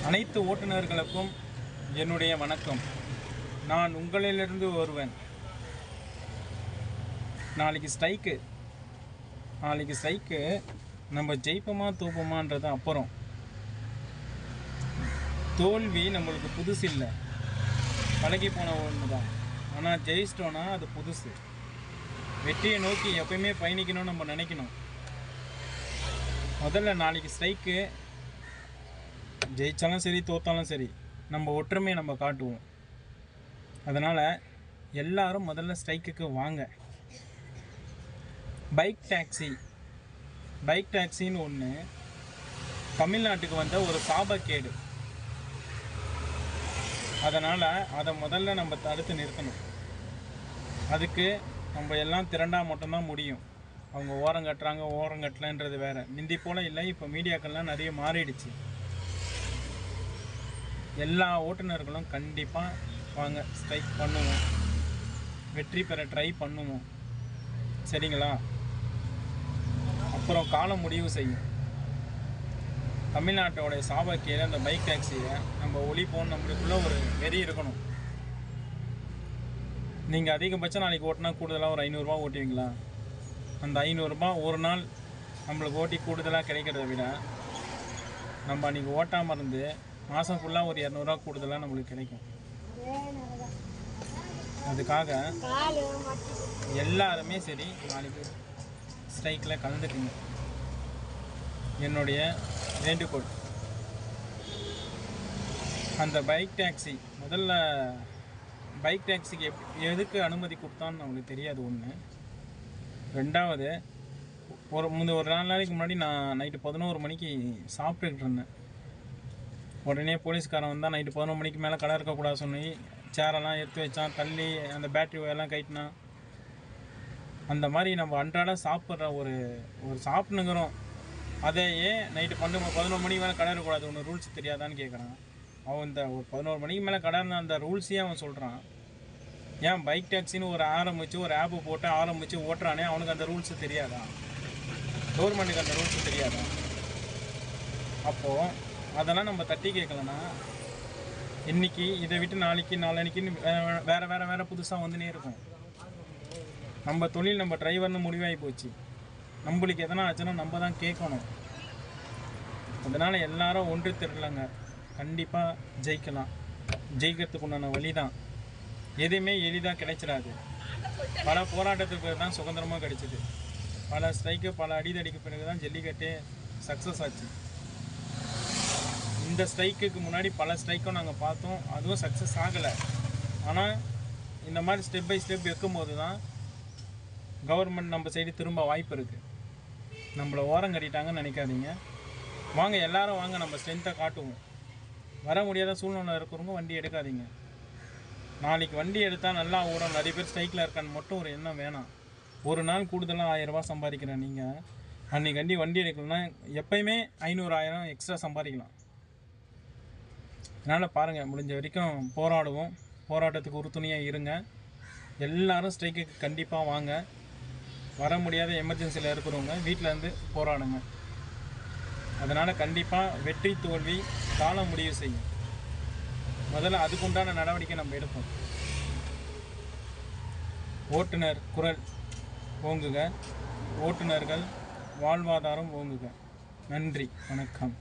அனைத்து ஓட்டுநர்களுக்கும் என்னுடைய வணக்கம். நான் உங்களிலிருந்து ஒருவன். நாளைக்கு ஸ்ட்ரைக்கு நம்ம ஜெயிப்போமா தோப்போமான்றது அப்புறம். தோல்வி நம்மளுக்கு புதுசு இல்லை, பழகி போன ஒன்று தான். ஆனால் ஜெயிச்சிட்டோன்னா அது புதுசு. வெற்றியை நோக்கி எப்பயுமே பயணிக்கணும்னு நம்ம நினைக்கணும். முதல்ல நாளைக்கு ஸ்ட்ரைக்கு ஜெயித்தாலும் சரி தோற்றாலும் சரி நம்ம ஒற்றுமையை நம்ம காட்டுவோம். அதனால் எல்லாரும் முதல்ல ஸ்ட்ரைக்குக்கு வாங்க. பைக் டாக்ஸின்னு ஒன்று தமிழ்நாட்டுக்கு வந்த ஒரு சாபக்கேடு. அதனால் அதை முதல்ல நம்ம தடுத்து நிறுத்தணும். அதுக்கு நம்ம எல்லாம் திரண்டா மட்டும்தான் முடியும். அவங்க ஓரம் கட்டலைன்றது வேறு. முந்தி போல் இல்லை, இப்போ மீடியாக்கள்லாம் நிறைய மாறிடுச்சு. எல்லா ஓட்டுநர்களும் கண்டிப்பாக வாங்க, ஸ்ட்ரைக் பண்ணுவோம், வெற்றி பெற ட்ரை பண்ணுவோம், சரிங்களா? அப்புறம் காலம் முடிவு செய்யும். தமிழ்நாட்டோடைய சாபக்கேடு அந்த பைக் டாக்ஸியை நம்ம ஒழிப்போம். நம்மளுக்குள்ள ஒரு வெறி இருக்கணும். நீங்கள் அதிகபட்சம் நாளைக்கு ஓட்டினா கூடுதலாக ஒரு 500 ரூபா ஓட்டுவீங்களா? அந்த 500 ரூபா ஒரு நாள் நம்மளுக்கு ஓட்டி கூடுதலாக கிடைக்கிறத விட நம்ம அன்றைக்கி ஓட்டாமல் இருந்து மாதம் ஃபுல்லாக ஒரு 200 ரூபா கூடுதலாக நம்மளுக்கு கிடைக்கும். அதுக்காக எல்லாருமே சரி நாளைக்கு ஸ்ட்ரைக்கில் கலந்துக்குங்க. என்னுடைய வேண்டுகோள். அந்த பைக் டாக்ஸிக்கு எதுக்கு அனுமதி கொடுத்தான்னு நம்மளுக்கு தெரியாது. ஒன்று. ரெண்டாவது, ஒரு 4 நாளைக்கு முன்னாடி நான் நைட்டு 11 மணிக்கு சாப்பிட்டுக்கிட்டு இருந்தேன். உடனே போலீஸ்காரன் வந்தால் நைட்டு 11 மணிக்கு மேலே கடை இருக்கக்கூடாது சொல்லி சேரெல்லாம் எடுத்து வச்சான், தள்ளி அந்த பேட்டரி எல்லாம் கைட்டினான். அந்த மாதிரி நம்ம அன்றாட சாப்பிட்ற ஒரு சாப்பிட்டுங்கிறோம். அதை ஏன் நைட்டு 11 மணிக்கு மேலே கடை இருக்கக்கூடாது, ஒன்று ரூல்ஸ் தெரியாதான்னு கேட்குறான். அவன் இந்த ஒரு 11 மணிக்கு மேலே கடைன்னு அந்த ரூல்ஸையே அவன் சொல்கிறான். ஏன் பைக் டாக்ஸின்னு ஒரு ஆப்பு போட்டு ஆரம்பித்து ஓட்டுறானே, அவனுக்கு அந்த ரூல்ஸு தெரியாதா? கவர்மெண்ட்டுக்கு அந்த ரூல்ஸு தெரியாதா? அப்போது அதெல்லாம் நம்ம தட்டி கேட்கலன்னா இன்றைக்கி இதை விட்டு நாளைக்குன்னு வேறு புதுசாக வந்துனே இருக்கும். நம்ம தொழில் நம்ம டிரைவர்னு முடிவாகி போச்சு. நம்மளுக்கு எதனா ஆச்சுன்னா நம்ம தான் கேட்கணும். அதனால் எல்லாரும் ஒன்று திரளங்க. கண்டிப்பாக ஜெயிக்கலாம். ஜெயிக்கிறதுக்கு உண்டான வழி தான். எதுவுமே எளிதாக கிடைச்சிடாது. பல போராட்டத்துக்கு பிறகு தான் சுதந்திரமாக கிடைச்சிது. பல ஸ்ட்ரைக்கு, பல அடிதடிக்கு பிறகு தான் ஜல்லிக்கட்டு சக்ஸஸ் ஆச்சு. இந்த ஸ்ட்ரைக்குக்கு முன்னாடி பல ஸ்ட்ரைக்கும் நாங்கள் பார்த்தோம், அதுவும் சக்ஸஸ் ஆகலை. ஆனால் இந்த மாதிரி ஸ்டெப் பை ஸ்டெப் வைக்கும்போது தான் கவர்மெண்ட் நம்ம சைடு திரும்ப வாய்ப்பு இருக்குது. நம்மளை ஓரம் கட்டிட்டாங்கன்னு நினைக்காதீங்க. வாங்க, எல்லோரும் வாங்க, நம்ம ஸ்ட்ரென்த்தை காட்டுவோம். வர முடியாத சூழ்நிலை இருக்கிறவங்க வண்டி எடுக்காதீங்க. நாளைக்கு வண்டி எடுத்தால் நல்லா ஓடும், நிறைய பேர் ஸ்ட்ரைக்கில் இருக்கான்னு மட்டும் ஒரு எண்ணம் வேணாம். ஒரு நாள் கூடுதலாக 1000 ரூபா சம்பாதிக்கிறேன். நீங்கள் அன்றைக்கி வண்டி எடுக்கலன்னா எப்போயுமே 500 1000 எக்ஸ்ட்ரா சம்பாதிக்கலாம். அதனால் பாருங்கள், முடிஞ்ச வரைக்கும் போராடுவோம். போராட்டத்துக்கு உறுதுணையாக இருங்க. எல்லோரும் ஸ்ட்ரைக்குக்கு கண்டிப்பாக வாங்க. வர முடியாத எமர்ஜென்சியில் இருக்கிறவங்க வீட்டில் இருந்து போராடுங்க. அதனால் கண்டிப்பாக வெற்றி தோல்வி காலம் முடிவு செய்யும். முதல்ல அதுக்குண்டான நடவடிக்கை நம்ம எடுப்போம். ஓட்டுநர் குரல் ஓங்குக, ஓட்டுநர்கள் வாழ்வாதாரம் ஓங்குக. நன்றி, வணக்கம்.